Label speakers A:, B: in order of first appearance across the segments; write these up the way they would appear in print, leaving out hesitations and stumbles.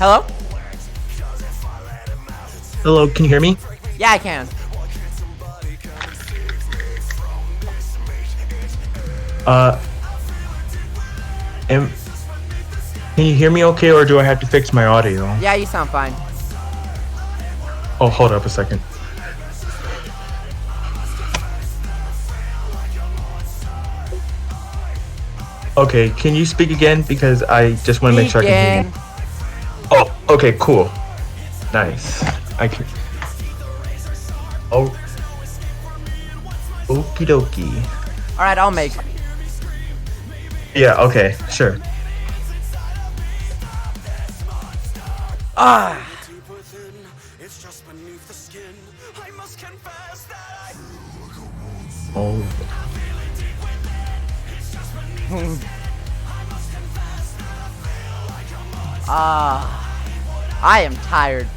A: Hello?
B: Hello, can you hear me?
A: Yeah, I can.
B: Uh, am, can you hear me okay, or do I have to fix my audio?
A: Yeah, you sound fine.
B: Oh, hold up a second. Okay, can you speak again? Because I just want to make sure I can hear you.
A: Begin.
B: Oh, okay, cool. Nice. I can. Oh. Okie dokie.
A: Alright, I'll make.
B: Yeah, okay, sure.
A: Ah.
B: Oh.
A: I am tired.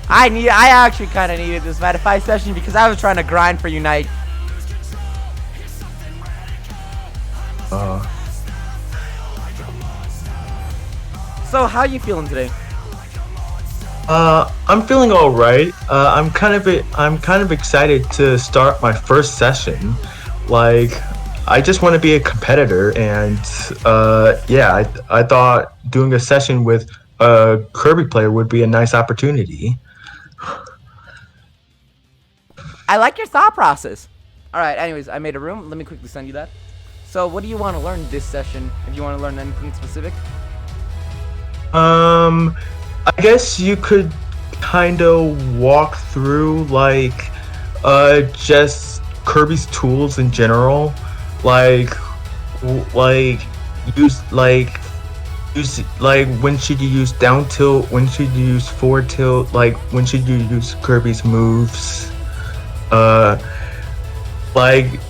A: I actually kind of needed this Meta 5 session because I was trying to grind for Unite. So how you feeling today?
B: I'm feeling all right. I'm kind of excited to start my first session. Like, I just want to be a competitor, and yeah, I thought doing a session with a Kirby player would be a nice opportunity.
A: I like your thought process. Alright, anyways, I made a room. Let me quickly send you that. So what do you want to learn this session? If you want to learn anything specific?
B: I guess you could kind of walk through like just Kirby's tools in general, like use like when should you use down tilt, when should you use forward tilt, like when should you use Kirby's moves, like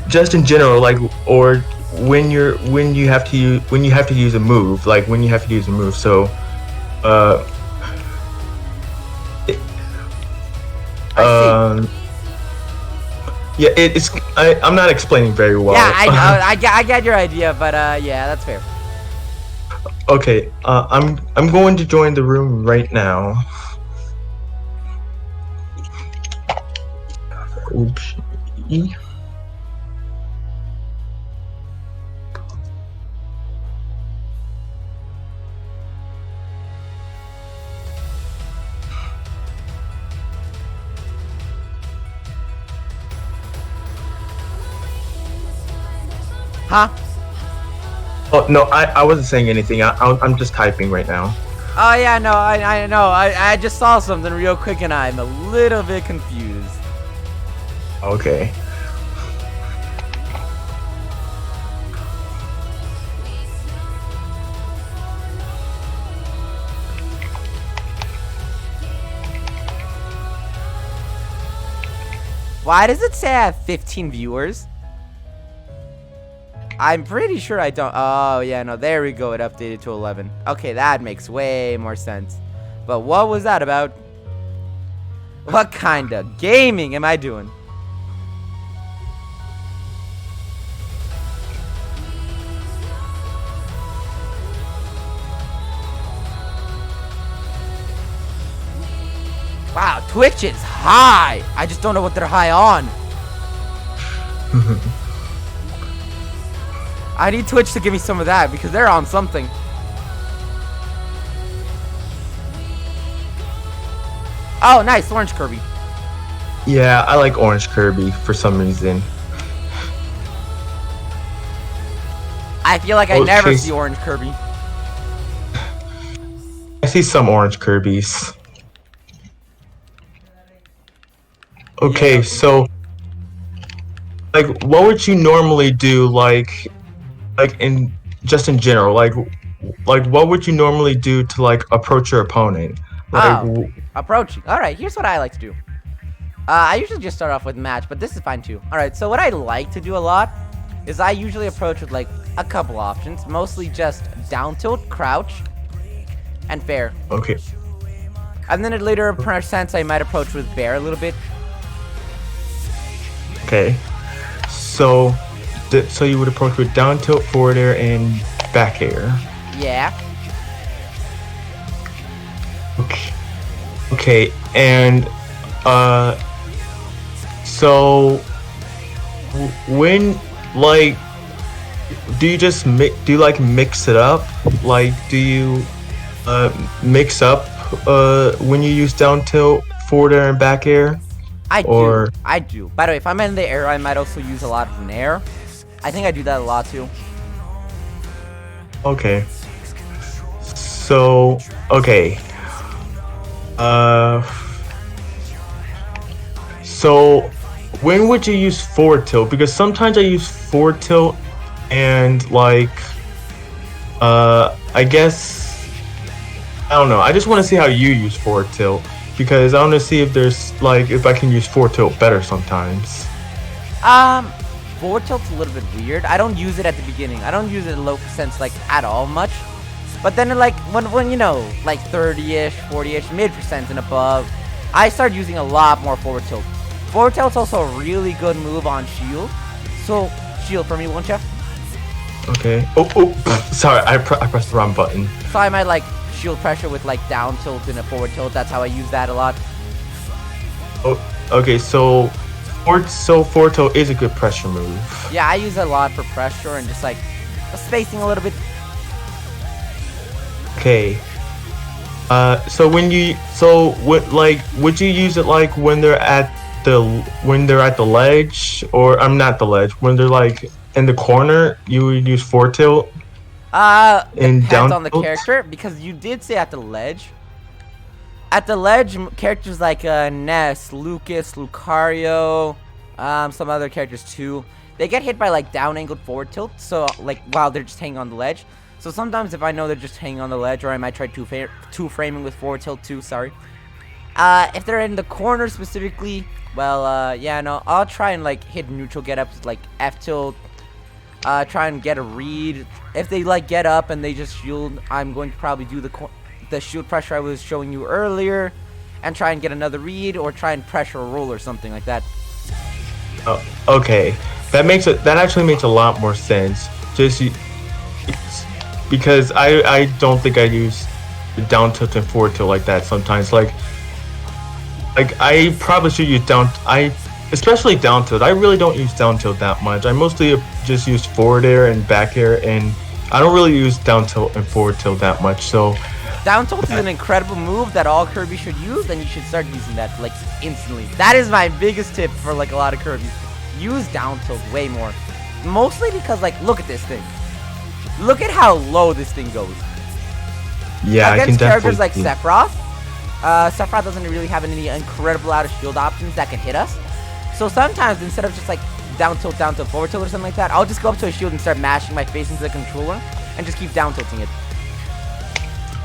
B: just in general, like, or when you have to use a move, like when you have to use a move. So yeah, I'm not explaining very well.
A: Yeah, I know. I get your idea, but yeah, that's fair.
B: Okay, I'm going to join the room right now. Oops.
A: Huh?
B: Oh no, I wasn't saying anything. I'm just typing right now.
A: Oh yeah, no, I know. I just saw something real quick and I'm a little bit confused.
B: Okay.
A: Why does it say I have 15 viewers? I'm pretty sure I don't. Oh, yeah, no, there we go. It updated to 11. Okay, that makes way more sense. But what was that about? What kind of gaming am I doing? Wow, Twitch is high. I just don't know what they're high on. I need Twitch to give me some of that because they're on something. Oh, nice. Orange Kirby.
B: Yeah, I like Orange Kirby for some reason.
A: I feel like I never see Orange Kirby.
B: I see some Orange Kirbys. Okay, yeah. So like what would you normally do, like in general, like what would you normally do to like approach your opponent? Like,
A: approaching. All right, here's what I like to do. I usually just start off with match, but this is fine too. All right, so what I like to do a lot is I usually approach with like a couple options, mostly just down tilt, crouch, and fair.
B: Okay.
A: And then at later percents, I might approach with bear a little bit.
B: Okay. So you would approach with down tilt, forward air, and back air.
A: Yeah.
B: Okay. Okay. And uh, so when like do you just do you like mix it up? Like do you mix up when you use down tilt, forward air, and back air?
A: I do.
B: Or
A: I do. By the way, if I'm in the air, I might also use a lot of nair. I think I do that a lot too.
B: okay. So okay. Uh so when would you use forward tilt? Because sometimes I use forward tilt and like I guess I don't know. I just want to see how you use forward tilt because I want to see if there's like if I can use forward tilt better sometimes.
A: Um, Forward tilt's a little bit weird. I don't use it at the beginning. I don't use it in low percents like at all much. But then like when you know like 30ish, 40ish, mid percent and above, I start using a lot more forward tilt. Forward tilt's also a really good move on shield. So shield for me, won't you?
B: Okay. Oh, sorry. I pressed the wrong button.
A: So I might like shield pressure with like down tilt and a forward tilt. That's how I use that a lot.
B: Oh, okay. So forward tilt is a good pressure move.
A: Yeah, I use it a lot for pressure and just like spacing a little bit.
B: Okay. So what like would you use it like when they're at the ledge or I'm not the ledge when they're like in the corner you would use forward tilt and
A: Depends
B: down
A: on the
B: tilt?
A: character because you did say at the ledge. At the ledge, characters like Ness, Lucas, Lucario, some other characters too, they get hit by like down angled forward tilt. So like while they're just hanging on the ledge. So sometimes if I know they're just hanging on the ledge, or I might try two framing with forward tilt too. Sorry. If they're in the corner specifically, well, yeah, no, I'll try and like hit neutral get ups like F tilt. Try and get a read. If they like get up and they just shield, I'm going to probably do the shield pressure I was showing you earlier, and try and get another read or try and pressure a roll or something like that.
B: Oh, okay. That actually makes a lot more sense. Because I don't think I use down tilt and forward tilt like that sometimes. Like I probably should use especially down tilt. I really don't use down tilt that much. I mostly just use forward air and back air, and I don't really use down tilt and forward tilt that much. So
A: Down tilt is an incredible move that all Kirby should use, and you should start using that like instantly. That is my biggest tip for like a lot of Kirby's. Use down tilt way more. Mostly because like look at this thing. Look at how low this thing goes.
B: yeah, I can
A: Against characters like
B: definitely.
A: Sephiroth, Sephiroth doesn't really have any incredible out of shield options that can hit us. So sometimes instead of just like down tilt, forward tilt or something like that, I'll just go up to a shield and start mashing my face into the controller and just keep down tilting it.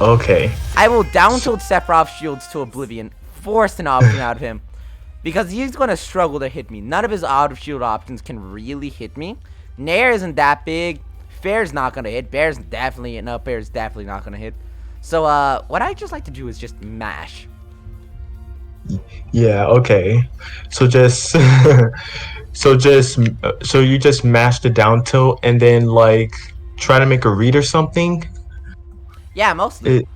B: Okay.
A: I will down tilt Sephiroth shields to oblivion, force an option out of him, because he's going to struggle to hit me. None of his out of shield options can really hit me. Nair isn't that big. Fair's not going to hit. Bear's definitely not going to hit. So what I just like to do is just mash.
B: Yeah. Okay. So just so you just mash the down tilt and then like try to make a read or something.
A: Yeah, mostly.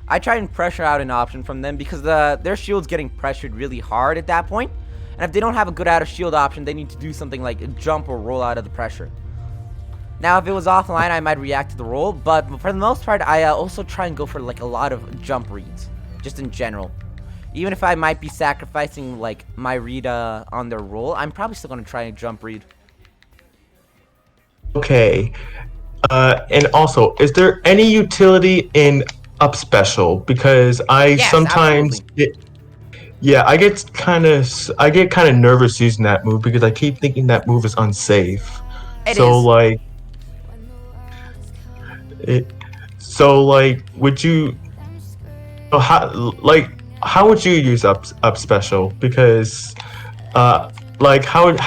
A: I try and pressure out an option from them because their shield's getting pressured really hard at that point. And if they don't have a good out of shield option, they need to do something like jump or roll out of the pressure. Now, if it was offline, I might react to the roll, but for the most part, I also try and go for like a lot of jump reads, just in general. Even if I might be sacrificing like my read on their roll, I'm probably still gonna try and jump read.
B: Okay. And also, is there any utility in up special? Because I
A: Yes,
B: sometimes I get kind of nervous using that move because I keep thinking that move is unsafe.
A: It
B: so
A: is.
B: like would you how would you use up special? Because how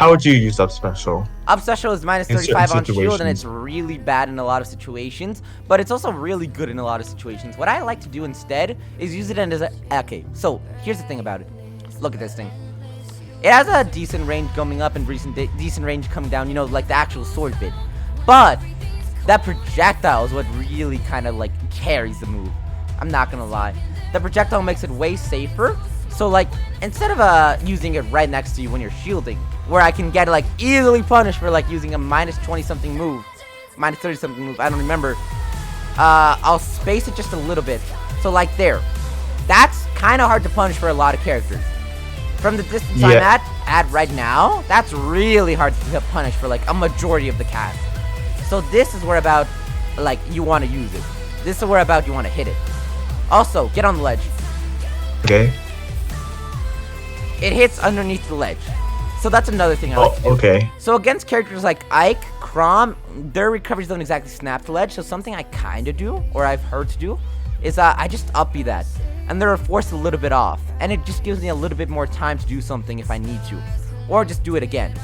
B: would you use up special?
A: Up special is minus
B: In certain
A: 35 on shield, and
B: situations.
A: it's really bad in a lot of situations, but it's also really good in a lot of situations. What I like to do instead is use it as okay, so here's the thing about it. Look at this thing. It has a decent range coming up and decent range coming down, you know, like the actual sword bit. But that projectile is what really kind of like carries the move. I'm not gonna lie. The projectile makes it way safer. So like, instead of using it right next to you when you're shielding, where I can get like easily punished for like using a minus 20 something move, minus 30 something move, I don't remember. I'll space it just a little bit. So like there, that's kind of hard to punish for a lot of characters. From the distance I'm at right now, that's really hard to punish for like a majority of the cast. So this is where about like you want to use it. This is where about you want to hit it. Also, get on the ledge.
B: Okay.
A: It hits underneath the ledge. So that's another thing I like to do.
B: Okay.
A: So against characters like Ike, Chrom, their recoveries don't exactly snap the ledge. So something I kind of do, or I've heard to do, is I just up-B that. And they're forced a little bit off. And it just gives me a little bit more time to do something if I need to. Or just do it again.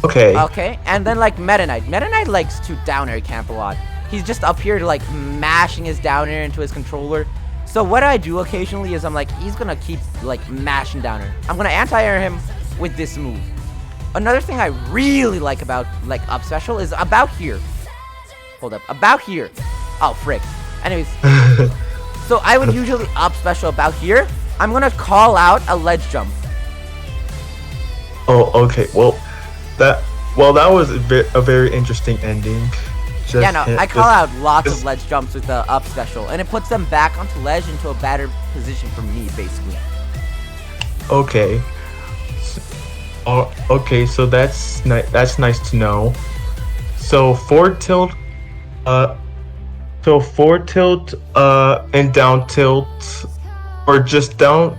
B: Okay.
A: Okay, and then like Meta Knight. Meta Knight likes to down air camp a lot. He's just up here to like mashing his down air into his controller. So what I do occasionally is I'm like, he's gonna keep like mashing down air. I'm gonna anti-air him with this move. Another thing I really like about like up special is about here. Hold up, about here. Oh frick. Anyways, so I would usually up special about here. I'm gonna call out a ledge jump.
B: Oh, okay. Well, that was a very interesting ending.
A: Yeah, no, I call out lots of ledge jumps with the up special, and it puts them back onto ledge into a better position for me, basically.
B: Okay. Okay, so that's nice to know. So forward tilt, and down tilt, or just down.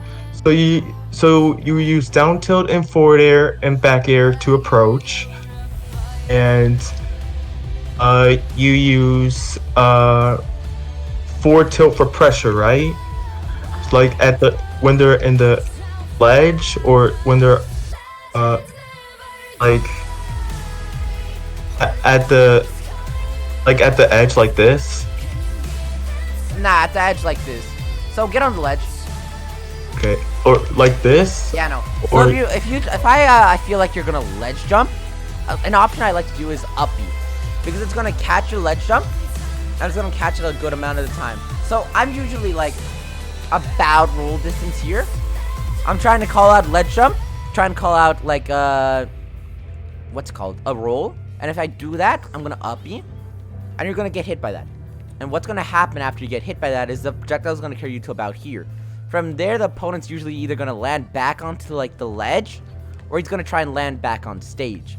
B: So you use down tilt and forward air and back air to approach, and you use forward tilt for pressure, right? Like when they're in the ledge, or when they're like at the edge like this.
A: Nah, at the edge like this. So get on the ledge.
B: Okay, or like this.
A: Yeah, no.
B: Or
A: So if I feel like you're gonna ledge jump, an option I like to do is up-B, because it's gonna catch your ledge jump, and it's gonna catch it a good amount of the time. So I'm usually like about roll distance here. I'm trying to call out ledge jump, trying to call out like what's it called, a roll, and if I do that, I'm gonna up-B, and you're gonna get hit by that. And what's gonna happen after you get hit by that is the projectile is gonna carry you to about here. From there, the opponent's usually either gonna land back onto like the ledge, or he's gonna try and land back on stage.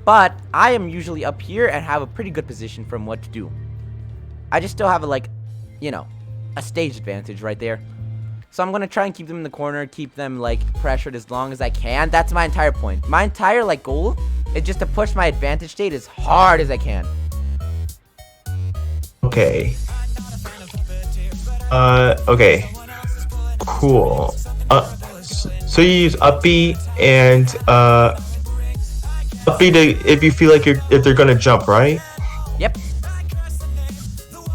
A: But I am usually up here and have a pretty good position from what to do. I just still have a like, you know, a stage advantage right there. So I'm gonna try and keep them in the corner, keep them like pressured as long as I can. That's my entire point. My entire like goal is just to push my advantage state as hard as I can.
B: Okay. Okay. Cool. So you use up-B and up-B if you feel like if they're gonna jump, right?
A: Yep.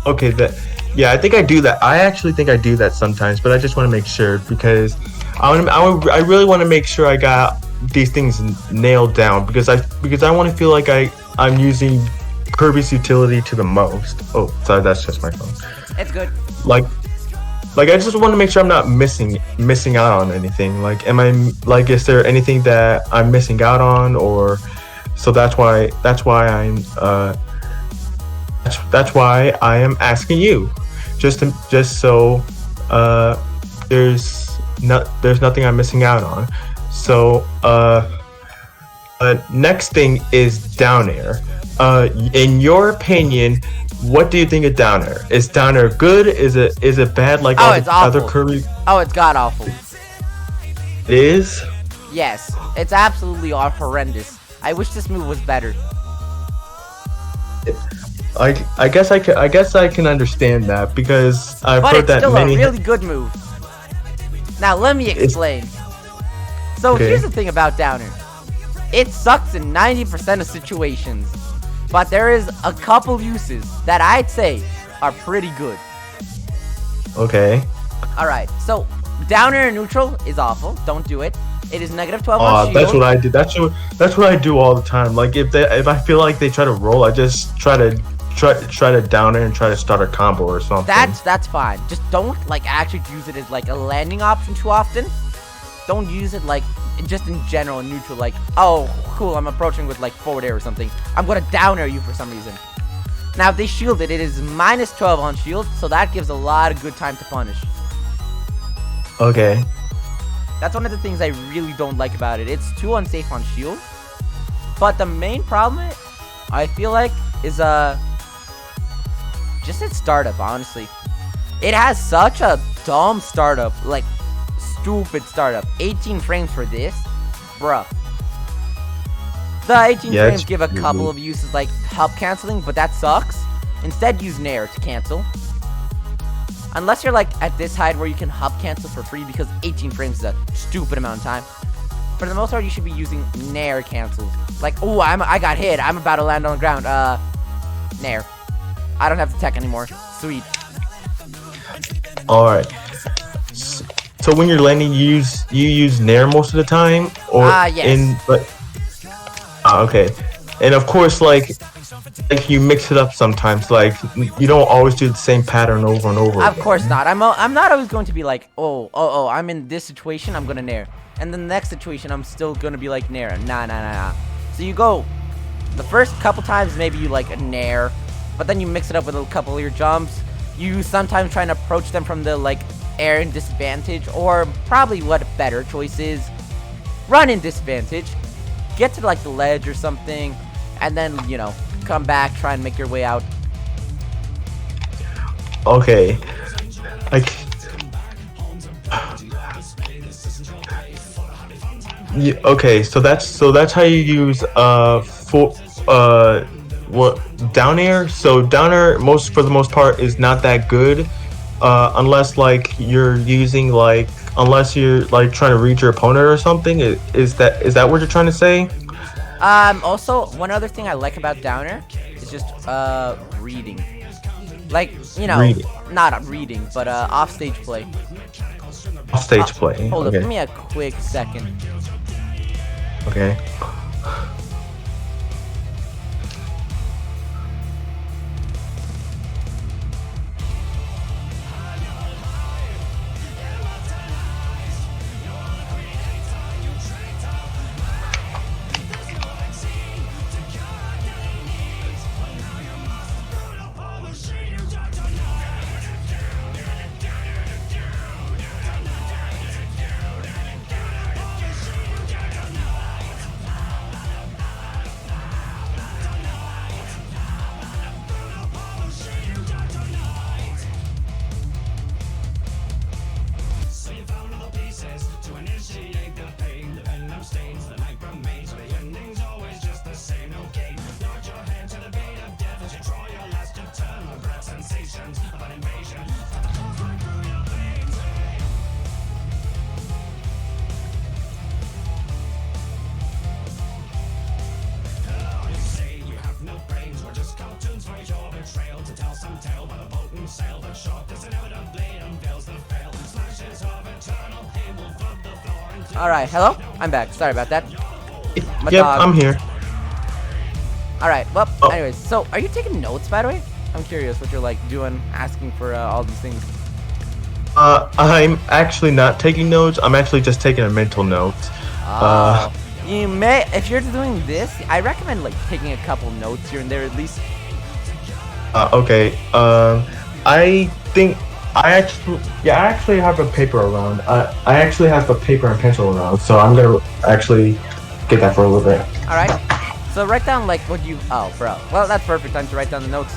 B: Okay. Yeah, I think I do that. I actually think I do that sometimes, but I just want to make sure because I really want to make sure I got these things nailed down because I want to feel like I'm using Kirby's utility to the most. Oh, sorry, that's just my phone.
A: It's good.
B: Like I just want to make sure I'm not missing out on anything. Like, is there anything that I'm missing out on, or so that's why I am asking you, just so there's nothing I'm missing out on. So next thing is down air. In your opinion, what do you think of down air? Is down air good? Is it bad like other Kirby?
A: Oh, it's god awful.
B: It is?
A: Yes, it's absolutely horrendous. I wish this move was better.
B: I guess I can understand that because I've heard that
A: still
B: many.
A: a really good move. Now let me explain. So
B: Okay.
A: here's the thing about down air. It sucks in 90% of situations, but there is a couple uses that I'd say are pretty good.
B: Okay.
A: Alright, so down air neutral is awful. Don't do it. It is negative 12 on shield.
B: That's what I do. That's what I do all the time. Like if I feel like they try to roll, I just try to try to down it and try to start a combo or something.
A: That's fine. Just don't like actually use it as like a landing option too often. Don't use it like just in general in neutral. Like, oh, cool, I'm approaching with like forward air or something. I'm gonna down air you for some reason. Now, if they shielded, it is minus 12 on shield, so that gives a lot of good time to punish.
B: Okay.
A: That's one of the things I really don't like about it. It's too unsafe on shield. But the main problem, I feel like, is just its startup, honestly. It has such a dumb startup, like stupid startup. 18 frames for this, bruh. The 18 frames give a couple of uses like hub canceling, but that sucks. Instead, use Nair to cancel. Unless you're like at this height where you can hub cancel for free, because 18 frames is a stupid amount of time. For the most part, you should be using Nair cancels. Like, oh, I got hit. I'm about to land on the ground. Nair. I don't have to tech anymore. Sweet.
B: All right. So when you're landing, you use Nair most of the time, or
A: yes.
B: Okay. And of course, like you mix it up sometimes. Like you don't always do the same pattern over and over.
A: Of course not. I'm not always going to be like, oh, I'm in this situation, I'm gonna Nair, and then the next situation, I'm still gonna be like Nair. Nah. So you go the first couple times, maybe you like a Nair, but then you mix it up with a couple of your jumps. You sometimes try and approach them from the like air in disadvantage, or probably what better choice is, run in disadvantage, get to like the ledge or something, and then, you know, come back, try and make your way out.
B: Okay. Like, yeah, okay, so that's how you use down air. So down air for the most part is not that good, unless like you're using like unless you're like trying to read your opponent or something. Is that what you're trying to say?
A: Also, one other thing I like about down air is just reading. Like, you know, not reading, but offstage play.
B: Offstage play.
A: Hold up, give me a quick second.
B: Okay.
A: Alright, hello? I'm back. Sorry about that.
B: Yep, I'm here.
A: Alright, well, anyways, so are you taking notes, by the way? I'm curious what you're like doing, asking for all these things.
B: I'm actually not taking notes. I'm actually just taking a mental note.
A: You may, if you're doing this, I recommend like taking a couple notes here and there at least.
B: Okay. I think I actually have a paper around. I actually have a paper and pencil around, so I'm gonna actually get that for a little bit.
A: All right. So write down like what you. Oh, bro. Well, that's perfect time to write down the notes.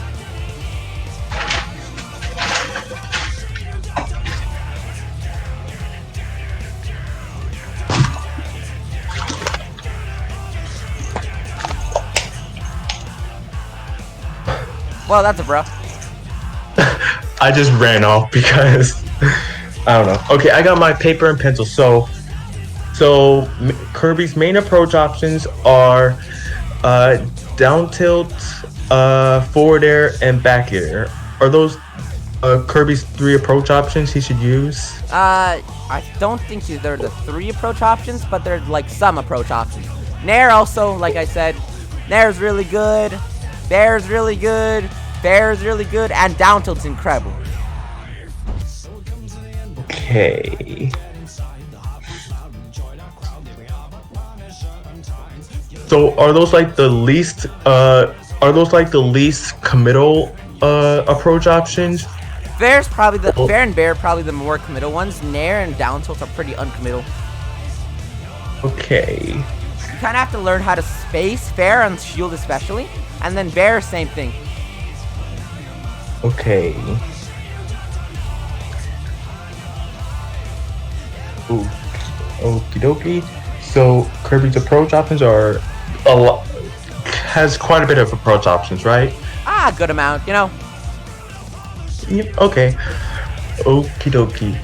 A: Well, that's a bro.
B: I just ran off because I don't know. Okay, I got my paper and pencil. So Kirby's main approach options are down tilt, forward air, and back air. Are those Kirby's 3 approach options he should use?
A: I don't think they're the 3 approach options, but they're like some approach options. Nair also, like I said, Nair is really good. Bair's really good. Bair's really good. And down tilt's incredible.
B: Okay. So are those like the least committal approach options?
A: Fair and Bair probably the more committal ones. Nair and down tilt are pretty uncommittal.
B: Okay.
A: You kind of have to learn how to space Fair and shield especially, and then Bair same thing.
B: Okay. Ooh. Okie dokie. So Kirby's approach options are has quite a bit of approach options, right?
A: Good amount, you know.
B: Yep. Okay. Okie dokie.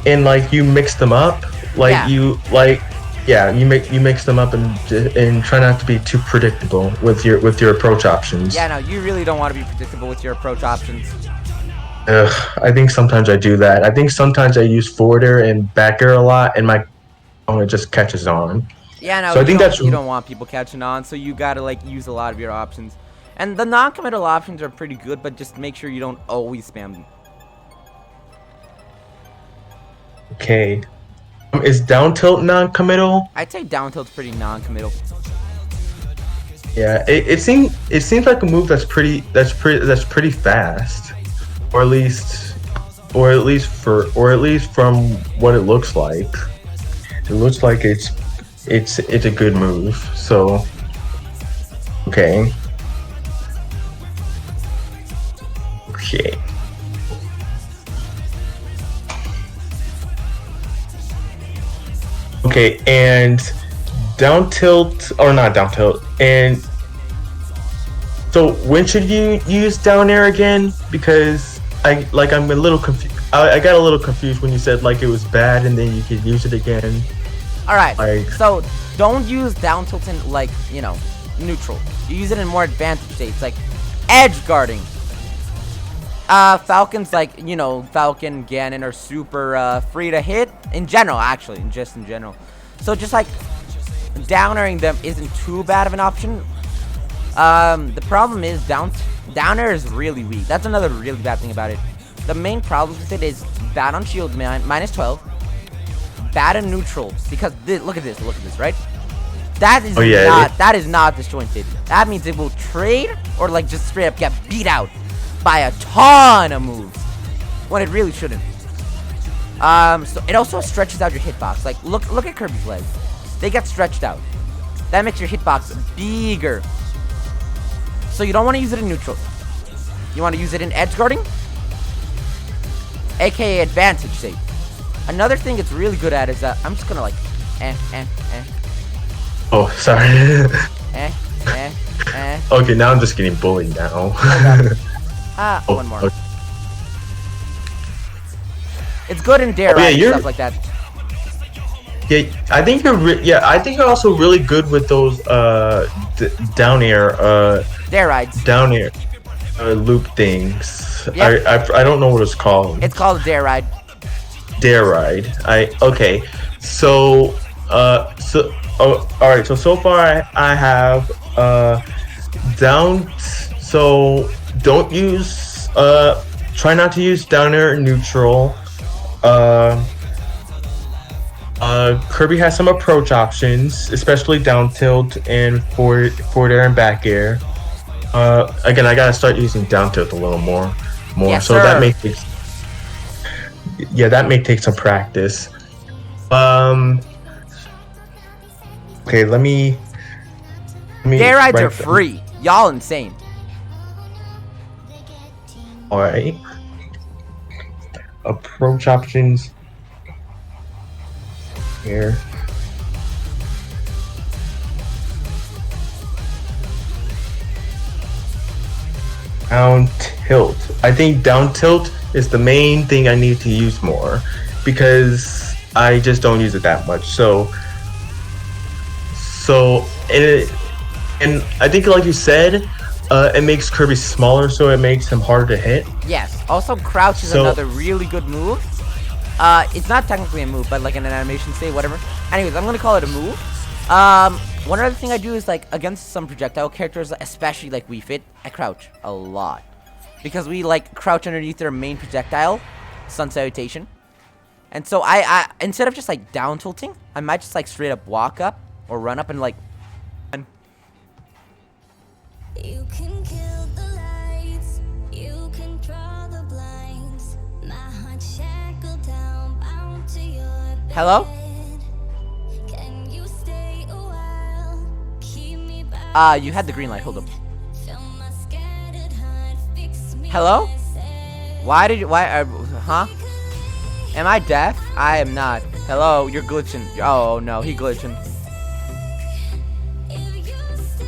B: And like you mix them up, like you mix them up and try not to be too predictable with your approach options.
A: Yeah, no, you really don't want to be predictable with your approach options.
B: I think sometimes I do that. I think sometimes I use forward air and back air a lot, and my opponent just catches on.
A: Yeah, no,
B: so I think
A: you don't want people catching on, so you gotta like use a lot of your options. And the non-committal options are pretty good, but just make sure you don't always spam them.
B: Okay. Is down tilt non-committal?
A: I'd say down tilt's pretty non-committal.
B: Yeah, it seems like a move that's pretty fast, or at least from what it looks like. It looks like it's a good move. So, okay. Okay. Okay, and down tilt, or not down tilt, and so when should you use down air again? Because I'm a little confused. I got a little confused when you said like it was bad and then you could use it again.
A: Alright,
B: Like,
A: so don't use down tilt in like, you know, neutral. You use it in more advantage states, like edge guarding. Falcons like, you know, Falcon, Ganon are super free to hit in general, actually, just in general. So just like down airing them isn't too bad of an option. The problem is down air is really weak. That's another really bad thing about it. The main problem with it is bad on shield minus 12, bad in neutral because look at this, right? That is that is not disjointed. That means it will trade or like just straight up get beat out by a ton of moves when it really shouldn't. So it also stretches out your hitbox. Like look at Kirby's legs. They get stretched out. That makes your hitbox bigger. So you don't want to use it in neutral. You want to use it in edge guarding, aka advantage state. Another thing it's really good at is I'm just gonna like
B: Oh, sorry. Okay, now I'm just getting bullied now.
A: One more. Okay. It's good in dare and stuff like that.
B: Yeah, I think you're also really good with those down air
A: dare rides.
B: Down air loop things.
A: Yep.
B: I don't know what it's called.
A: It's called a dare ride.
B: Dare ride. Okay. So all right. So far I have down. So don't use try not to use down air neutral. Kirby has some approach options, especially down tilt and forward air and back air. Again, I gotta start using down tilt a little more.
A: Yes,
B: so
A: sir.
B: that may take some practice. Okay, let me
A: dare rides are free. Y'all insane.
B: All right. Approach options here. Down tilt. I think down tilt is the main thing I need to use more because I just don't use it that much. So and I think like you said, it makes Kirby smaller, so it makes him harder to hit.
A: Yes. Also, crouch is another really good move. It's not technically a move, but like an animation state, whatever. Anyways, I'm gonna call it a move. one other thing I do is like against some projectile characters, especially like Wii Fit, I crouch a lot. Because we like crouch underneath their main projectile, Sun Salutation. And so I instead of just like down tilting, I might just like straight up walk up or run up and like
C: You can kill the lights, you can draw the blinds. My heart shackled down, bound to your bed.
A: Hello?
C: Can you stay a while? Keep me by
A: You had the green light, hold up.
C: fill my scattered heart, fix me.
A: Hello? Why huh? Am I deaf? I am not. Hello, you're glitching. Oh no, he glitching.
C: If you stay,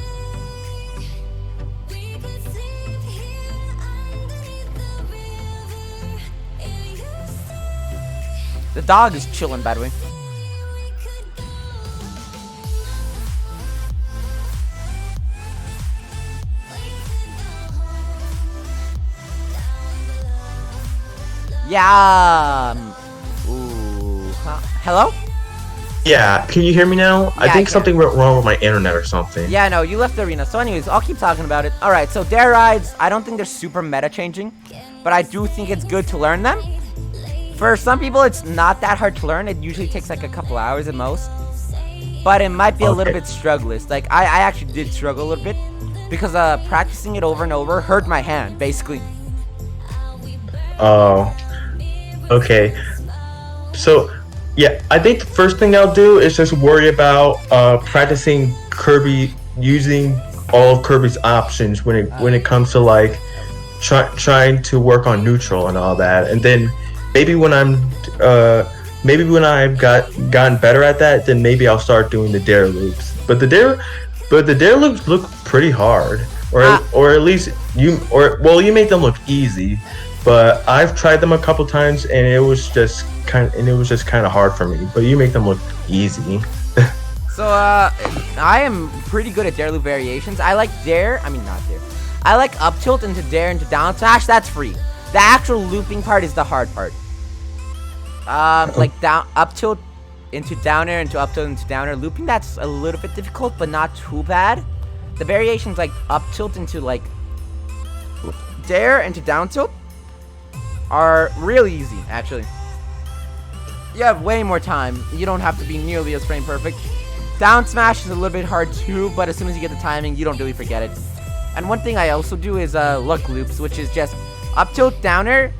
C: we could sleep here underneath the river. If you stay,
A: The dog is chilling, by the way.
C: we could go. We could go home down below.
A: Yeah. Ooh. Huh? Hello?
B: Yeah, can you hear me now? I
A: Yeah, I
B: think
A: can.
B: something went wrong with my internet or something.
A: Yeah, no, you left the arena. So anyways, I'll keep talking about it. Alright, so dare rides, I don't think they're super meta changing, but I do think it's good to learn them. For some people, it's not that hard to learn. It usually takes like a couple hours at most. But it might be a little
B: Okay.
A: bit struggleless. Like, I actually did struggle a little bit because practicing it over and over hurt my hand, basically.
B: Oh, okay. So, yeah, I think the first thing I'll do is just worry about practicing Kirby, using all of Kirby's options when it comes to like trying to work on neutral and all that, and then maybe when I've gotten better at that, then maybe I'll start doing the dare loops. But the dare loops look pretty hard, or at least you make them look easy. But I've tried them a couple times and it was just kind of hard for me. But you make them look easy.
A: So, I am pretty good at dare loop variations. I like dare, I mean not dare. I like up tilt into dare into down smash, that's free. The actual looping part is the hard part. Like down, up tilt into down air, into up tilt into down air. Looping, that's a little bit difficult, but not too bad. The variations like up tilt into like dare into down tilt are really easy, actually. You have way more time. You don't have to be nearly as frame perfect. Down smash is a little bit hard too, but as soon as you get the timing, you don't really forget it. And one thing I also do is luck loops, which is just up tilt, down air,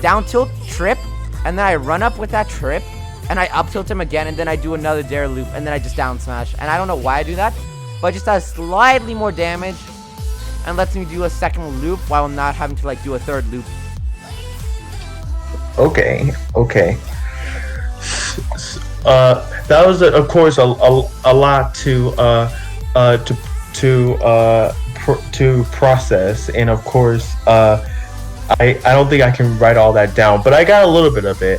A: down tilt, trip, and then I run up with that trip, and I up tilt him again, and then I do another dare loop, and then I just down smash. And I don't know why I do that, but it just does slightly more damage, and lets me do a second loop while not having to like do a third loop.
B: Okay. That was of course a lot to process, and of course I don't think I can write all that down, but I got a little bit of it.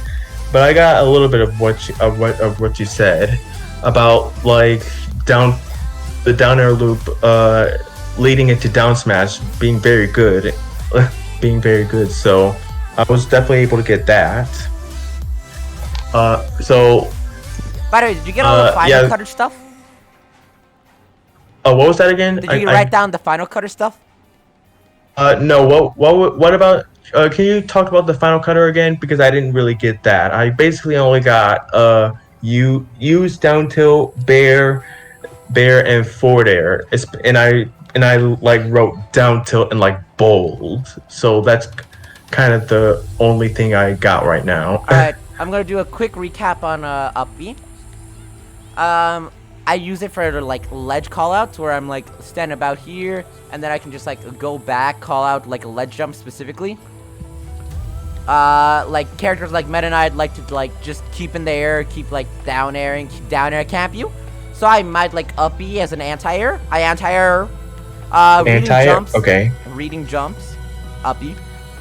B: But I got a little bit of what you said about like the down air loop leading into down smash being very good, So I was definitely able to get that. So.
A: By the way, did you get all the Final Cutter stuff?
B: What was that again?
A: Did you write down the Final Cutter stuff?
B: No. What about? Can you talk about the Final Cutter again? Because I didn't really get that. I basically only got you use down tilt, bear, and forward air. And I like wrote down tilt and like bold. So that's kind of the only thing I got right now.
A: Alright, I'm gonna do a quick recap on up B. I use it for like ledge callouts where I'm like standing about here, and then I can just like go back, call out like a ledge jump specifically. Like characters like Meta Knight like to like just keep in the air, keep like down air camp you. So I might like up B as an anti-air. I anti-air. Reading jumps.
B: Okay.
A: Reading jumps, up B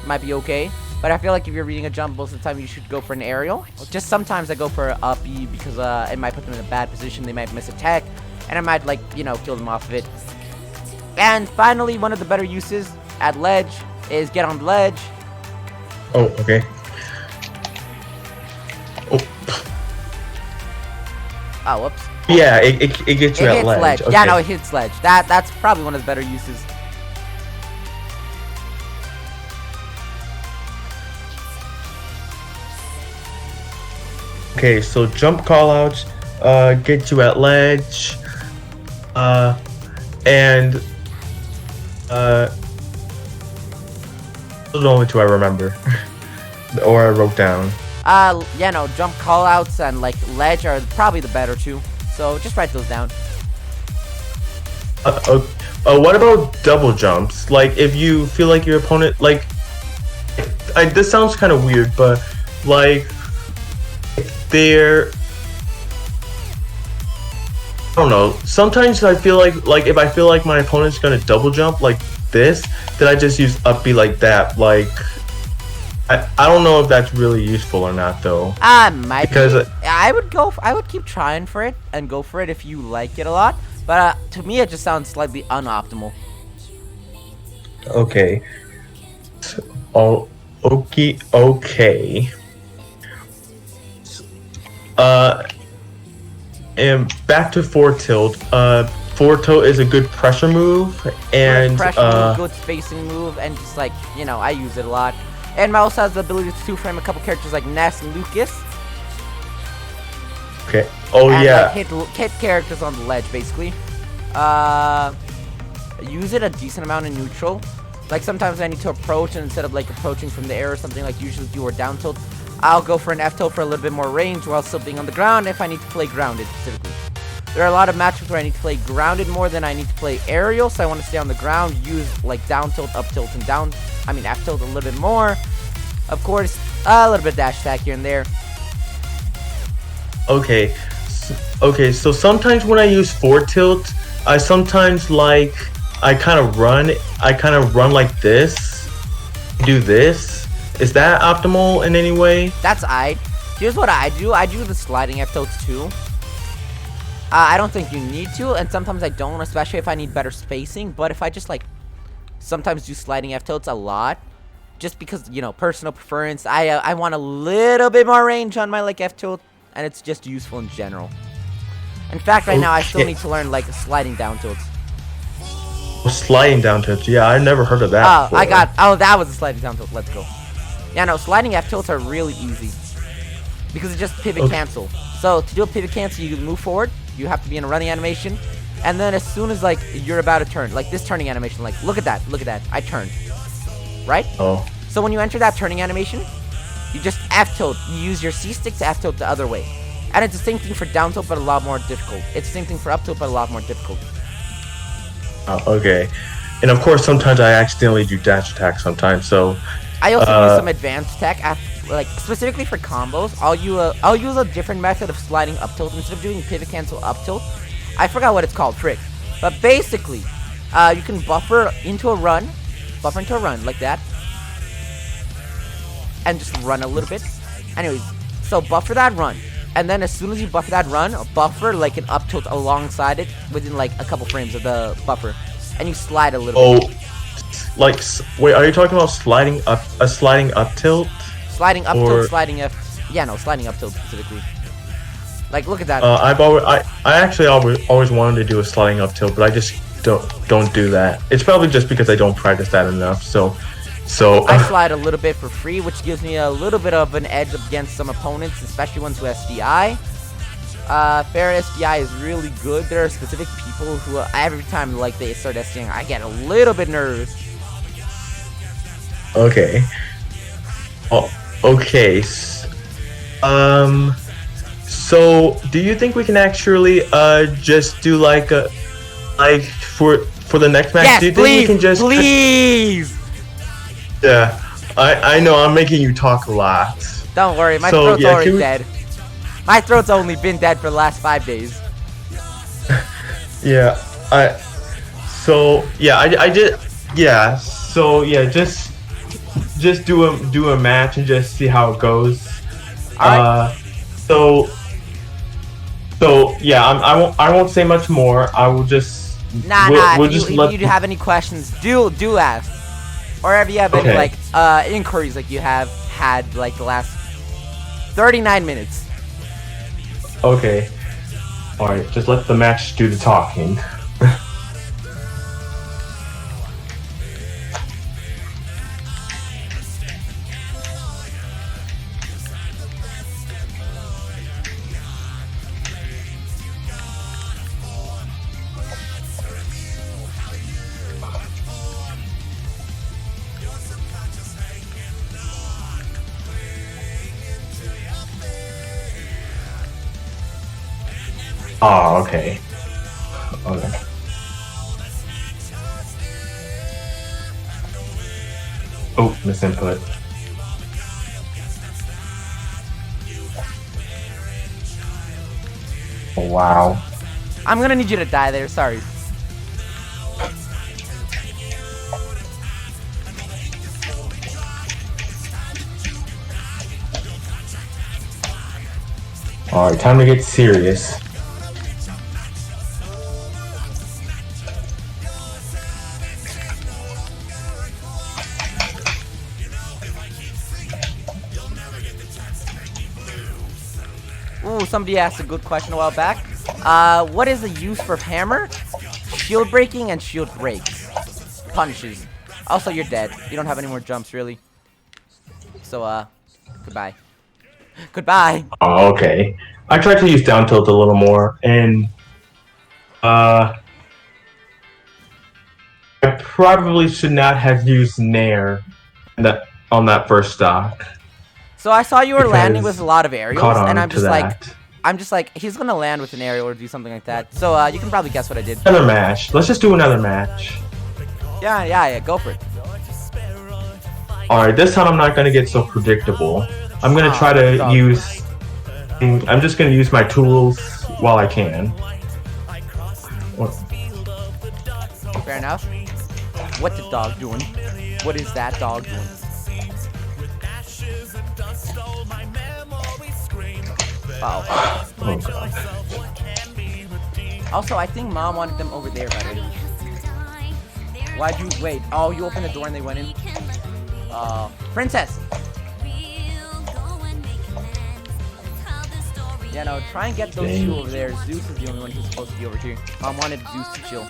A: might be okay. But I feel like if you're reading a jump, most of the time you should go for an aerial. Just sometimes I go for up E because it might put them in a bad position. They might miss a tech, and I might like kill them off of it. And finally, one of the better uses at ledge is get on the ledge.
B: Oh, okay. Oh.
A: Oh, whoops.
B: Yeah, it gets you
A: It
B: at
A: hits
B: ledge.
A: ledge.
B: Okay.
A: Yeah, no, it hits ledge. That's probably one of the better uses.
B: Okay, so jump callouts get you at ledge, and those are the only two I remember, or I wrote down.
A: Yeah, no, jump callouts and like ledge are probably the better two. So just write those down.
B: What about double jumps? Like if you feel like your opponent like, this sounds kind of weird, but like they're, I don't know. Sometimes I feel like if I feel like my opponent's gonna double jump like this, then I just use up B like that. Like I don't know if that's really useful or not though.
A: Might
B: Because
A: be. I would keep trying for it and go for it if you like it a lot. But to me, it just sounds slightly unoptimal.
B: Okay. Oh, okay. And back to forward tilt. Forward tilt is a good pressure move, and
A: Good pressure move, good spacing move, and just like, you know, I use it a lot. And Mouse has the ability to two-frame a couple characters like Ness and Lucas.
B: okay. Oh
A: And
B: yeah.
A: like, hit characters on the ledge, basically. Use it a decent amount in neutral. Like sometimes I need to approach, and instead of like approaching from the air or something like usually do or down tilt, I'll go for an F tilt for a little bit more range while still being on the ground if I need to play grounded specifically. There are a lot of matchups where I need to play grounded more than I need to play aerial, so I want to stay on the ground, use like down tilt, up tilt, and F tilt a little bit more. Of course, a little bit dash attack here and there.
B: Okay. So sometimes when I use forward tilt, I sometimes I kind of run like this. Do this. Is that optimal in any way?
A: That's I. Here's what I do. I do the sliding F tilts too. I don't think you need to, and sometimes I don't, especially if I need better spacing. But if I just like sometimes do sliding F tilts a lot, just because, you know, personal preference. I want a little bit more range on my like F tilt, and it's just useful in general. In fact, right now I still
B: Okay.
A: need to learn like sliding down tilts.
B: Sliding down tilt. Yeah, I never heard of that. before.
A: That was a sliding down tilt. Let's go. Yeah, no, sliding F tilts are really easy because it just pivot
B: Okay.
A: cancel. So to do a pivot cancel, you move forward. You have to be in a running animation, and then as soon as like you're about to turn, like this turning animation, like look at that, I turned, right?
B: Oh.
A: So when you enter that turning animation, you just F tilt. You use your C stick to F tilt the other way, and it's the same thing for down tilt, but a lot more difficult. It's the same thing for up tilt, but a lot more difficult.
B: Okay. And of course, sometimes I accidentally do dash attack sometimes. So
A: I also use some advanced tech, like specifically for combos. I'll use a different method of sliding up tilt instead of doing pivot cancel up tilt. I forgot what it's called, frick. But basically, you can buffer into a run like that, and just run a little bit. Anyways, so buffer that run, and then as soon as you buffer that run, buffer like an up tilt alongside it within like a couple frames of the buffer, and you slide a little bit.
B: wait, are you talking about sliding up tilt?
A: Sliding up
B: Or-
A: tilt, sliding F. Yeah, no, sliding up tilt specifically. Like, look at that.
B: I actually always wanted to do a sliding up tilt, but I just don't do that. It's probably just because I don't practice that enough. So
A: I slide a little bit for free, which gives me a little bit of an edge against some opponents, especially ones who SDI. Fair SDI is really good. There are specific people who every time like they start SDing, I get a little bit nervous.
B: okay. Oh, okay. So do you think we can actually just do like for the next match?
A: Yes,
B: Do you think we can just
A: please.
B: Yeah, I know I'm making you talk a lot.
A: Don't worry, my
B: So,
A: throat's
B: yeah,
A: already
B: can we-
A: dead. My throat's only been dead for the last 5 days.
B: Yeah, just do a match and just see how it goes.
A: Alright.
B: So yeah, I won't say much more. I will just we'll just
A: If you have any questions, do ask. Or if you have any
B: Okay.
A: like inquiries like you have had like the last 39 minutes.
B: Okay. Alright, just let the match do the talking. Oh, okay. Okay. Oh, misinput. Oh, wow.
A: I'm gonna need you to die there. Sorry.
B: Alright, time to get serious.
A: Ooh, somebody asked a good question a while back. What is the use for hammer? Shield breaking and shield breaks. Punishes. Also, you're dead. You don't have any more jumps, really. So, goodbye. Goodbye.
B: Oh, okay. I tried to use down tilt a little more, and I probably should not have used Nair on that first stock.
A: So I saw you were landing
B: Because
A: with a lot of aerials,
B: Caught on
A: and I'm
B: to
A: just like,
B: that.
A: he's gonna land with an aerial or do something like that. So, you can probably guess what I did.
B: Another match. Let's just do another match.
A: Yeah, go for it.
B: Alright, this time I'm not gonna get so predictable. I'm gonna try to
A: dog.
B: use. I'm just gonna use my tools while I can.
A: Fair enough. What's the dog doing? What is that dog doing? Oh.
B: Oh god.
A: Also, I think Mom wanted them over there, by the way. Why'd you wait? Oh, you opened the door and they went in. Princess. Yeah, no, try and get those
B: Dang.
A: two over there. Zeus is the only one who's supposed to be over here. Mom wanted Zeus to chill.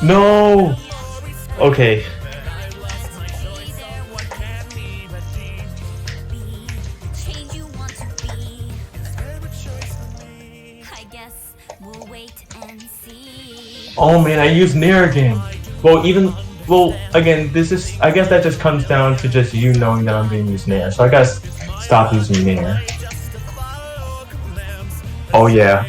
B: No! Okay. Oh man, I used Nair again. Well, again, I guess that just comes down to just you knowing that I'm going to use Nair. So I gotta stop using Nair. Oh yeah,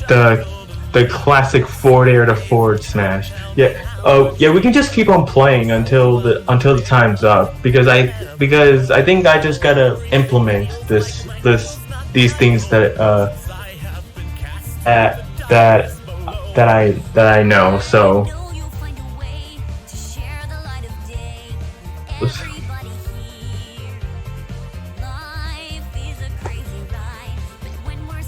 B: the classic forward air to forward smash. Yeah. Oh yeah, we can just keep on playing until the time's up because I think I just gotta implement these things that I know. So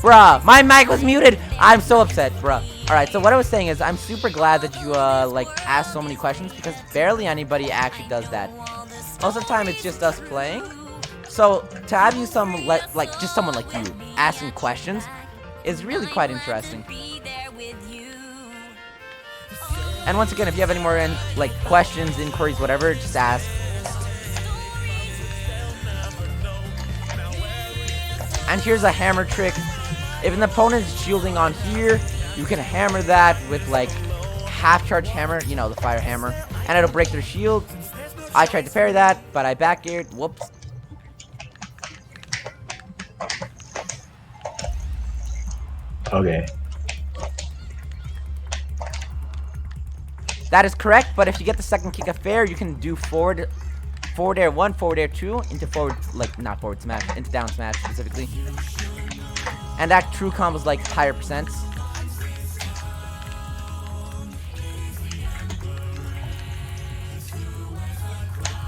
A: Bruh, my mic was muted. I'm so upset, bruh. Alright, so what I was saying is I'm super glad that you, like, asked so many questions because barely anybody actually does that. Most of the time, it's just us playing. So, to have you just someone like you asking questions is really quite interesting. And once again, if you have any more, questions, inquiries, whatever, just ask. And here's a hammer trick. If an opponent is shielding on here, you can hammer that with, like, half-charge hammer, you know, the fire hammer, and it'll break their shield. I tried to parry that, but I back-aired. Whoops.
B: okay.
A: That is correct, but if you get the second kick of fair, you can do forward air 1, forward air 2, into not forward smash, into down smash specifically. And that true combo is like higher percents.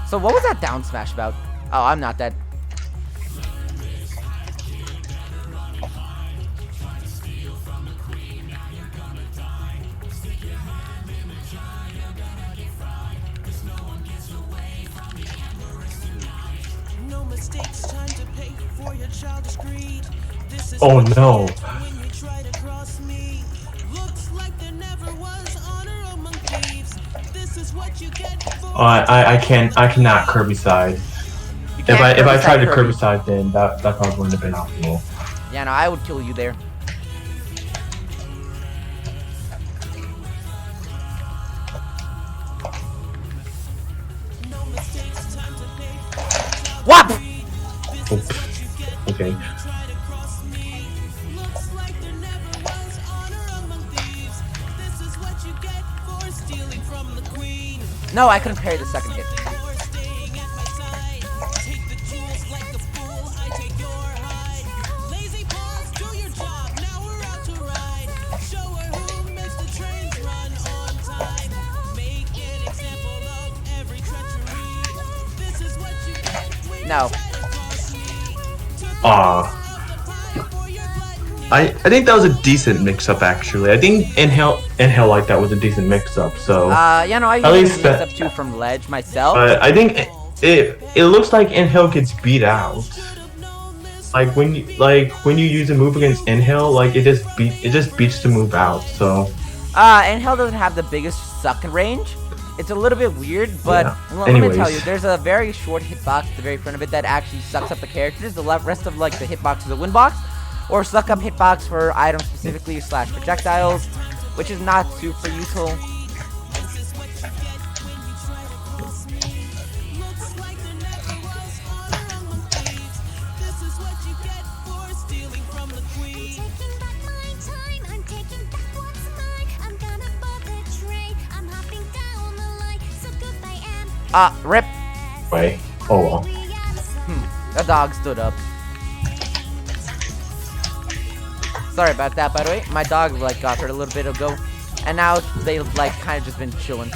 A: So what was that down smash about? Oh, I'm not dead.
D: No mistakes, time to pay for your childish greed. This is
B: Oh
D: what you
B: no.
D: get when you try to cross me. Looks like there never was honor among thieves. This is what you get for
B: I cannot Kirby side.
A: You
B: If
A: can't
B: I
A: Kirby
B: tried
A: side
B: to
A: Kirby.
B: Kirby side, then that probably wouldn't have been optimal.
A: Yeah, no, I would kill you there.
D: no mistakes, time to pay for your childish
A: Whop!
D: greed. This is what you get
B: Okay.
D: when you try to cross me. Looks like there never was honor among thieves. This is what you get for stealing from the queen.
A: No, I couldn't parry the second hit.
D: For staying at my side. Take the jewels like a fool, I take your hide. Lazy balls, do your job, now we're out to ride. Show her who makes the trains run on time. Make an example of every treachery. This is what you get when
A: No.
D: you try to cross me. Took
B: Aw.
D: the pie for your gluttony.
B: I think that was a decent mix-up actually. I think Inhale like that was a decent mix-up. So,
A: Yeah, no, I
B: At
A: usually
B: least
A: mix
B: that-
A: up two from ledge myself.
B: but I think it looks like Inhale gets beat out. Like when you use a move against Inhale, like it just beats the move out. So
A: And Hell doesn't have the biggest suck range. It's a little bit weird, but
B: Yeah.
A: well, let me tell
B: Anyways.
A: you, there's a very short hitbox at the very front of it that actually sucks up the characters. The rest of like the hitbox is a win box, or suck up hitbox for items specifically slash projectiles, which is not super useful.
D: Looks like there never was honor among thieves. This is what you get for stealing from the queen.
C: Taking back my time, I'm taking back what's mine. I'm gonna board the train, I'm hopping down the line. So goodbye and
A: Rip.
B: wait. Oh well.
A: The dog stood up. Sorry about that, by the way. My dog like got hurt a little bit ago, and now they like kind of just been chilling.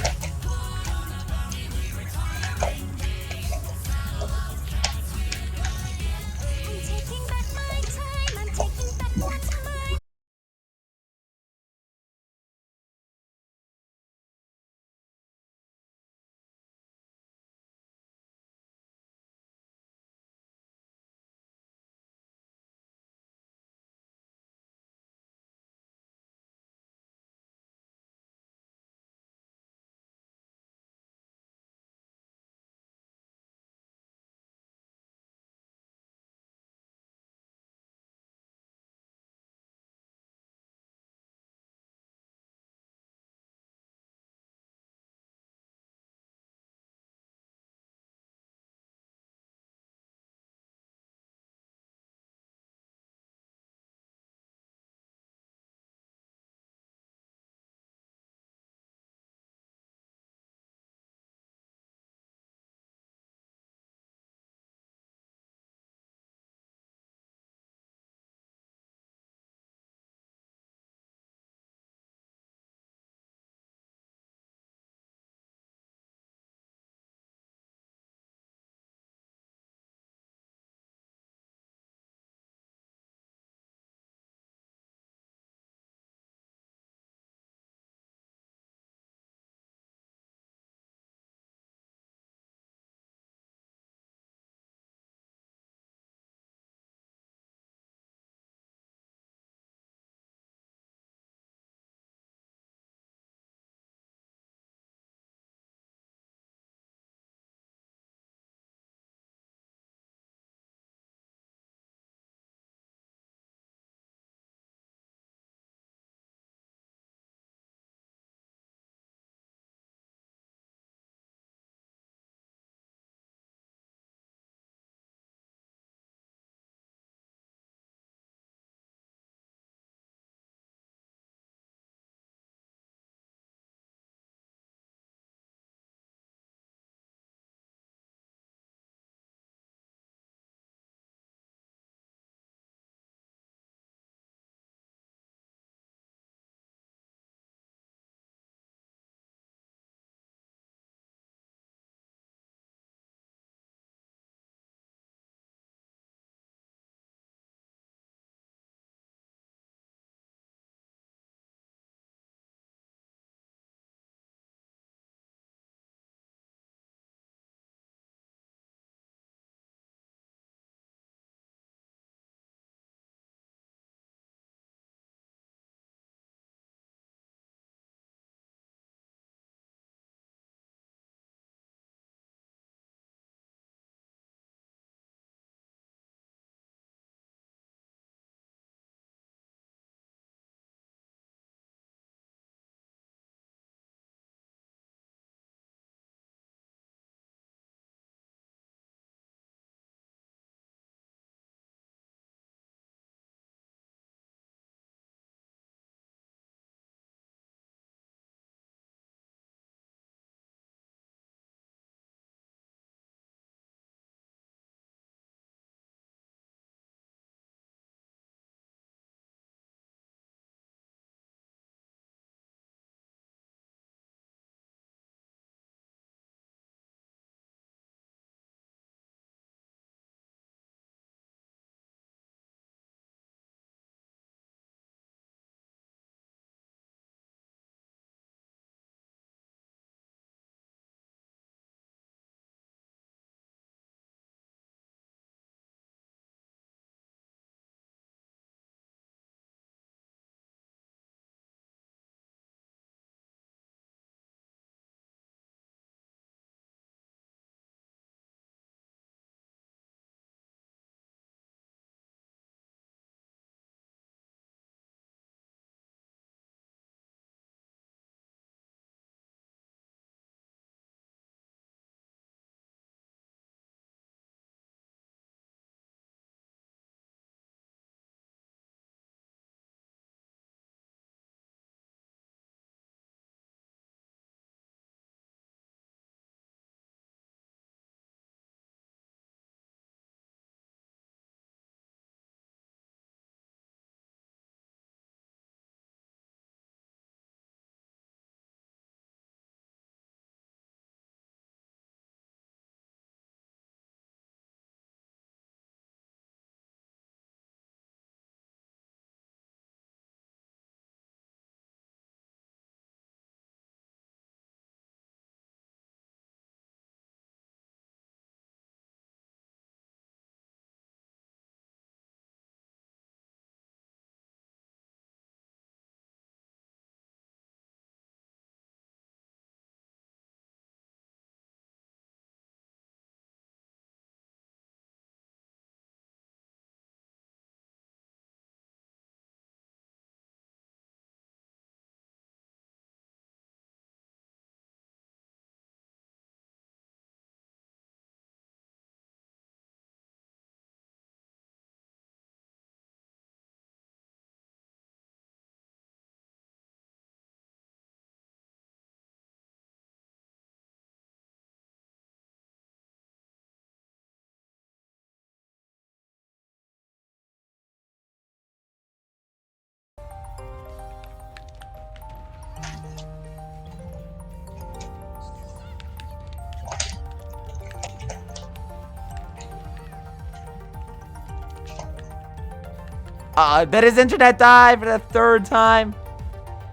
A: Did his internet die for the third time?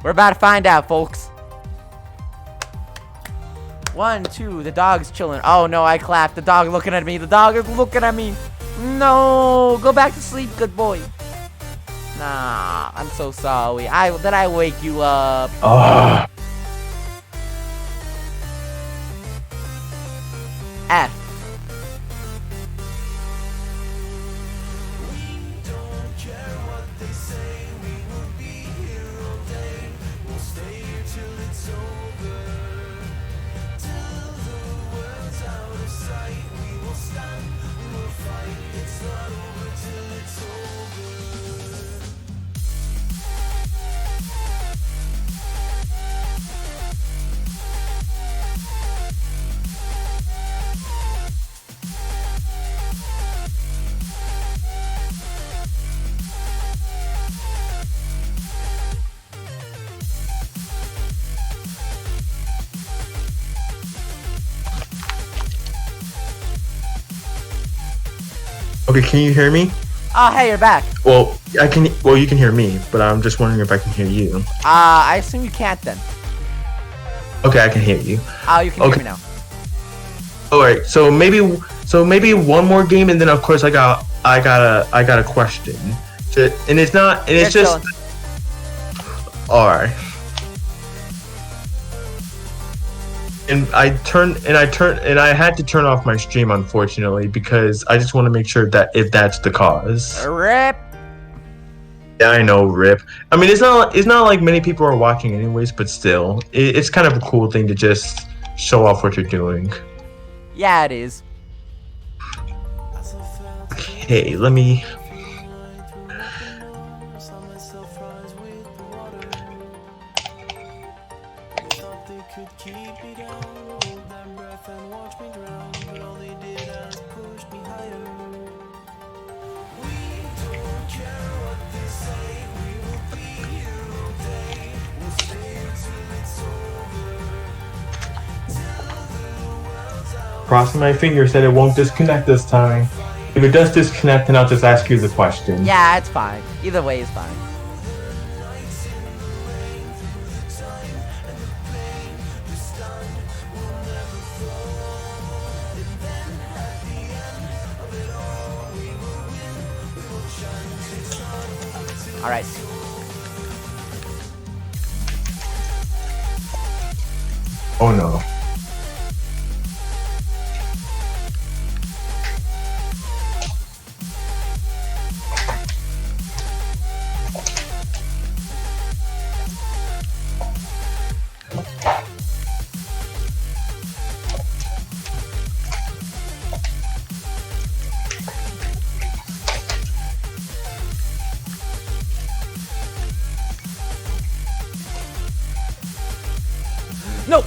A: We're about to find out, folks. 1, 2, the dog's chilling. Oh no, I clapped. The dog looking at me. The dog is looking at me. No, go back to sleep, good boy. Nah, I'm so sorry. Did I wake you up? F.
B: Okay, can you hear me?
A: Oh, hey, you're back.
B: Well, I can. Well, you can hear me, but I'm just wondering if I can hear you.
A: I assume you can't then.
B: Okay, I can hear you.
A: Oh, you can hear
B: Okay.
A: me now.
B: All right, so maybe one more game, and then of course I got a question, and it's not, and it's
A: You're
B: just. All right. And I had to turn off my stream, unfortunately, because I just want to make sure that if that's the cause.
A: Rip.
B: Yeah, I know, rip. I mean, it's not like many people are watching anyways, but still, it's kind of a cool thing to just show off what you're doing.
A: Yeah, it is.
B: Okay, let me. Crossing my fingers that it won't disconnect this time. If it does disconnect, then I'll just ask you the question.
A: Yeah, it's fine. Either way is fine. All right.
B: Oh no.
A: No.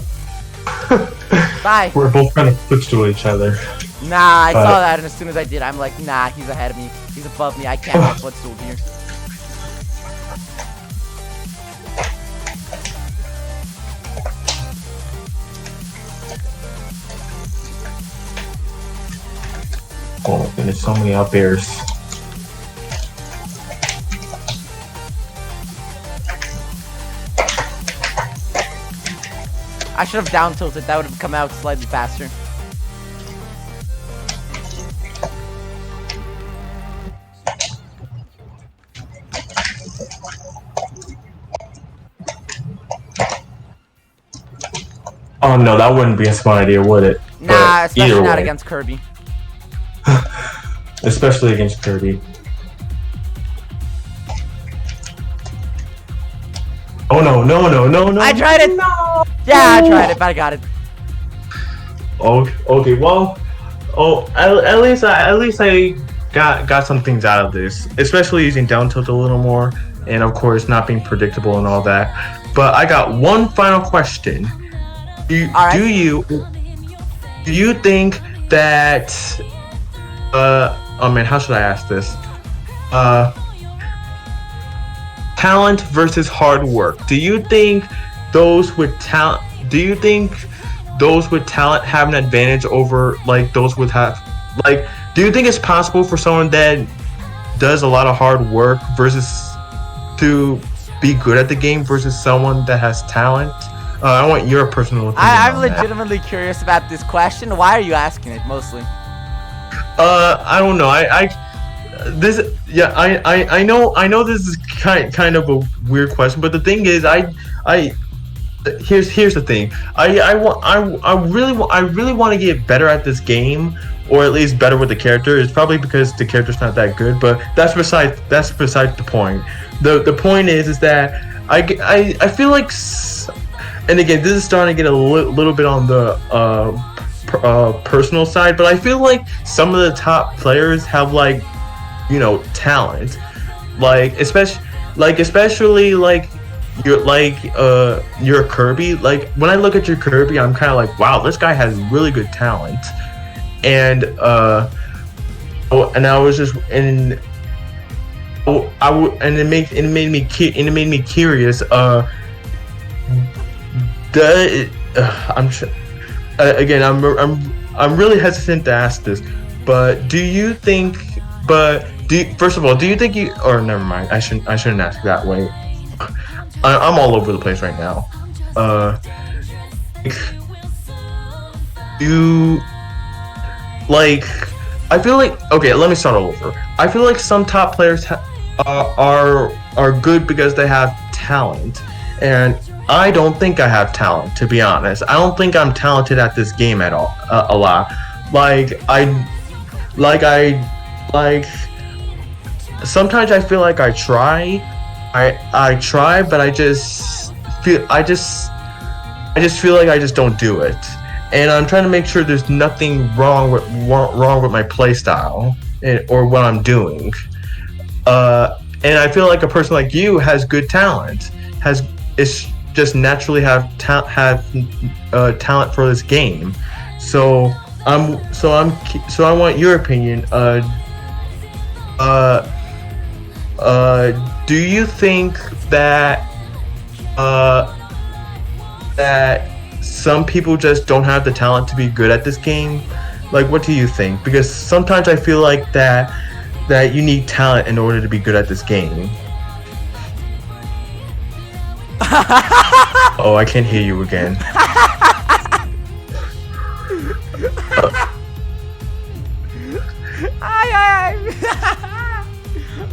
A: Bye.
B: We're both trying to switch to each other.
A: Nah, I saw that, and as soon as I did, I'm like, nah, he's ahead of me. He's above me. I can't have footstool here.
B: Oh, and there's so many out bears.
A: I should have down tilted. That would have come out slightly faster.
B: Oh no, that wouldn't be a smart idea, would it?
A: Nah,
B: But
A: especially
B: either
A: not
B: way,
A: against Kirby.
B: especially against Kirby. Oh no, no, no, no, no.
A: I tried it!
B: No.
A: Yeah, I tried it, but I got it.
B: Oh, okay. Well, at least I got some things out of this, especially using down tilt a little more, and of course not being predictable and all that. But I got one final question.
A: All right.
B: Do you think that oh man, how should I ask this? Talent versus hard work. Do you think those with talent have an advantage over like those with do you think it's possible for someone that does a lot of hard work versus to be good at the game versus someone that has talent? I want your personal opinion.
A: I'm
B: on that.
A: legitimately curious about this question. Why are you asking it mostly?
B: I don't know. I know this is kind of a weird question, but the thing is, here's the thing. I really want to get better at this game, or at least better with the character. It's probably because the character's not that good, but that's beside the point. The point is that I feel like, and again, this is starting to get a little bit on the personal side, but I feel like some of the top players have like, you know, talent, like especially your Kirby. Like when I look at your Kirby, I'm kind of like, wow, this guy has really good talent, and I was just and it made me curious. I'm really hesitant to ask this, but do you think? First of all, do you think you? Or never mind. I shouldn't ask that way. I'm all over the place right now. You like? I feel like, okay. Let me start all over. I feel like some top players are good because they have talent, and I don't think I have talent, to be honest. I don't think I'm talented at this game at all. A lot. Sometimes I feel like I try. I try, but I just feel like I just don't do it. And I'm trying to make sure there's nothing wrong with my playstyle or what I'm doing. And I feel like a person like you has good talent. Just naturally have talent for this game. So I want your opinion. Do you think that some people just don't have the talent to be good at this game? Like, what do you think? Because sometimes I feel like that you need talent in order to be good at this game. Oh, I can't hear you again.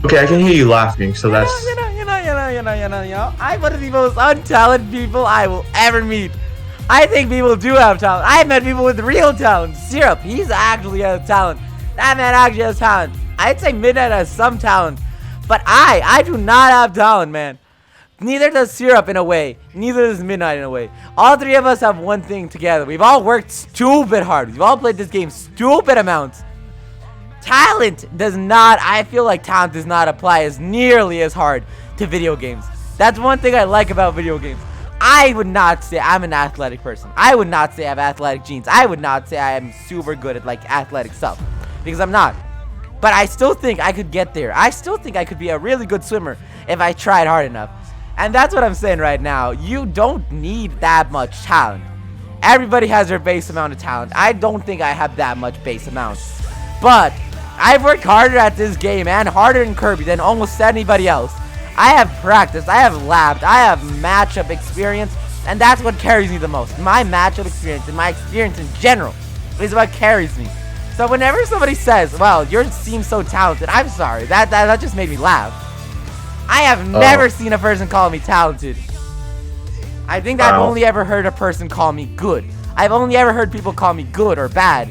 B: Okay, I can hear you laughing, so that's...
A: I'm one of the most untalented people I will ever meet. I think people do have talent. I've met people with real talent. Syrup, he's actually has talent. That man actually has talent. I'd say Midnight has some talent, but I do not have talent, man. Neither does Syrup in a way. Neither does Midnight in a way. All three of us have one thing together. We've all worked stupid hard. We've all played this game stupid amounts. Talent does not, I feel like talent does not apply as nearly as hard to video games. That's one thing I like about video games. I would not say I'm an athletic person. I would not say I have athletic genes. I would not say I am super good at like athletic stuff, because I'm not. But I still think I could get there. I still think I could be a really good swimmer if I tried hard enough. And that's what I'm saying right now. You don't need that much talent. Everybody has their base amount of talent. I don't think I have that much base amount. But I've worked harder at this game and harder in Kirby than almost anybody else. I have practiced, I have labbed, I have matchup experience, and that's what carries me the most. My matchup experience and my experience in general is what carries me. So whenever somebody says, well, you seem so talented, I'm sorry, that just made me laugh. I have never seen a person call me talented. I think I've only ever heard a person call me good. I've only ever heard people call me good or bad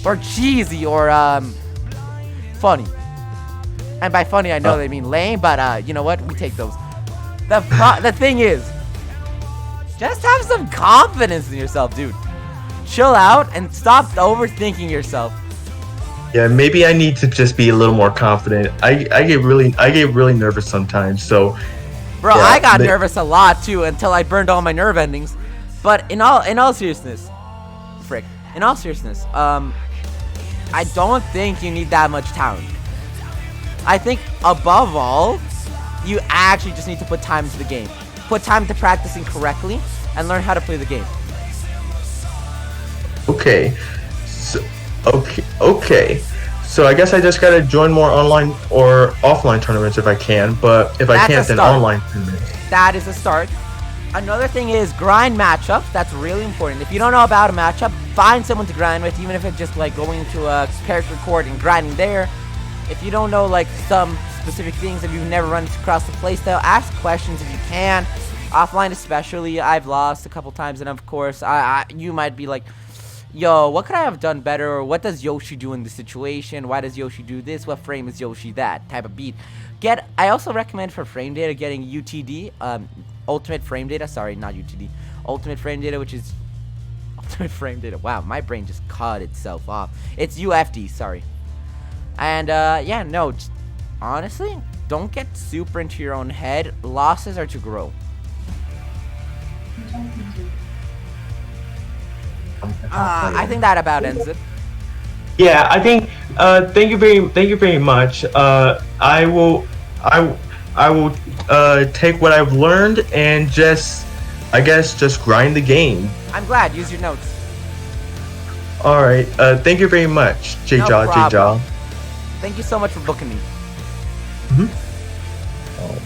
A: or cheesy or funny. And by funny, I know they mean lame, but you know what? We take those. The thing is, just have some confidence in yourself, dude. Chill out and stop overthinking yourself.
B: Yeah, maybe I need to just be a little more confident. I get really nervous sometimes. So,
A: bro,
B: yeah,
A: I got nervous a lot too until I burned all my nerve endings. But in all seriousness, I don't think you need that much talent. I think above all, you actually just need to put time into the game. Put time into practicing correctly and learn how to play the game.
B: Okay. So I guess I just gotta join more online or offline tournaments if I can. But if I
A: That's
B: can't,
A: a
B: then
A: start.
B: online tournaments.
A: That is a start. Another thing is grind matchups. That's really important. If you don't know about a matchup, find someone to grind with, even if it's just like going to a character court and grinding there. If you don't know like some specific things, if you've never run across the playstyle, ask questions if you can. Offline especially, I've lost a couple times, and of course, you might be like, yo, what could I have done better, or what does Yoshi do in this situation? Why does Yoshi do this? What frame is Yoshi that? Type of beat. I also recommend for frame data getting UTD, Ultimate Frame Data. Sorry, not UTD. Ultimate Frame Data, which is Ultimate Frame Data. Wow, my brain just cut itself off. It's UFD. Sorry. And yeah, no. Honestly, don't get super into your own head. Losses are to grow. I think that about ends it.
B: Yeah, I think. Thank you very much. I will take what I've learned and I guess just grind the game.
A: I'm glad. Use your notes.
B: All right. Thank you very much,
A: No
B: J-Jaw.
A: problem. Thank you so much for booking me.
B: Oh.